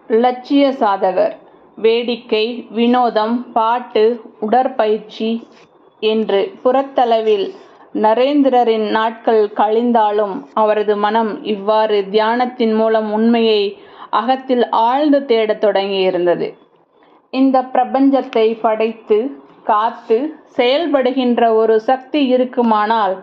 லட்சிய சாதகர். வேடிக்கை, வினோதம், பாட்டு, உடற்பயிற்சி என்று புறத்தளவில் நரேந்திரரின் நாட்கள் கழிந்தாலும் அவரது மனம் இவ்வாறு தியானத்தின் மூலம் உண்மையை அகத்தில் ஆழ்ந்து தேடத் தொடங்கியிருந்தது. இந்த பிரபஞ்சத்தை படைத்து காத்து செயல்படுகின்ற ஒரு சக்தி இருக்குமானால்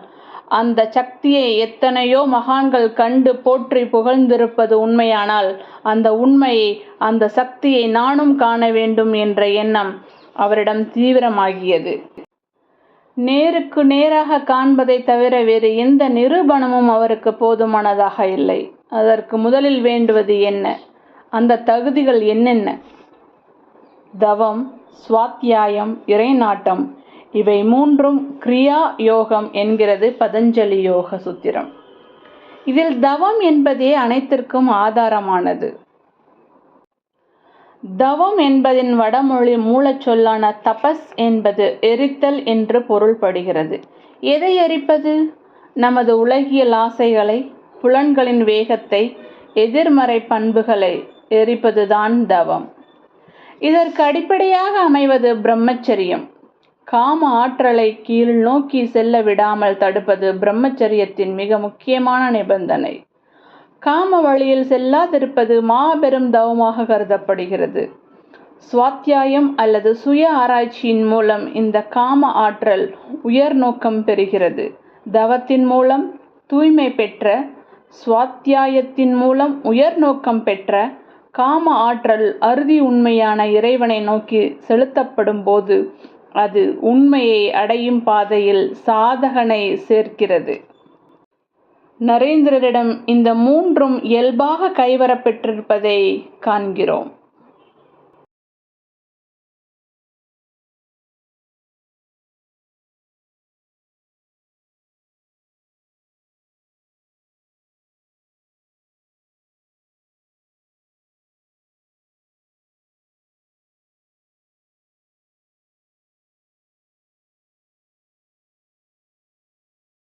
அந்த சக்தியை எத்தனையோ மகான்கள் கண்டு போற்றி புகழ்ந்திருப்பது உண்மையானால் அந்த உண்மையை, அந்த சக்தியை நானும் காண வேண்டும் என்ற எண்ணம் அவரிடம் தீவிரமாகியது. நேருக்கு நேராக காண்பதை தவிர வேறு எந்த நிரூபணமும் அவருக்கு போதுமானதாக இல்லை. அதற்கு முதலில் வேண்டுவது என்ன? அந்த தகுதிகள் என்னென்ன? தவம், சுவாத்தியாயம், இறைநாட்டம், இவை மூன்றும் கிரியா யோகம் என்கிறது பதஞ்சலி யோக சூத்திரம். இதில் தவம் என்பதே அனைத்திற்கும் ஆதாரமானது. தவம் என்பதின் வடமொழி மூலச்சொல்லான தபஸ் என்பது எரித்தல் என்று பொருள்படுகிறது. எதை எரிப்பது? நமது உலகியல் ஆசைகளை, புலன்களின் வேகத்தை, எதிர்மறை பண்புகளை எரிப்பதுதான் தவம். இதற்கு அடிப்படையாக அமைவது பிரம்மச்சரியம். காம ஆற்றலை கீழ் நோக்கி செல்ல விடாமல் தடுப்பது பிரம்மச்சரியத்தின் மிக முக்கியமான நிபந்தனை. காம வழியில் செல்லாதிருப்பது மாபெரும் தவமாக கருதப்படுகிறது. சுவாத்தியாயம் அல்லது சுய ஆராய்ச்சியின் மூலம் இந்த காம ஆற்றல் உயர் நோக்கம் பெறுகிறது. தவத்தின் மூலம் தூய்மை பெற்ற, சுவாத்தியாயத்தின் மூலம் உயர் நோக்கம் பெற்ற காம ஆற்றல் அறுதி உண்மையான இறைவனை நோக்கி செலுத்தப்படும் போது அது உண்மையை அடையும் பாதையில் சாதகனை சேர்க்கிறது. நரேந்திரரிடம் இந்த மூன்றும் இயல்பாக கைவரப்பெற்றிருப்பதை காண்கிறோம்.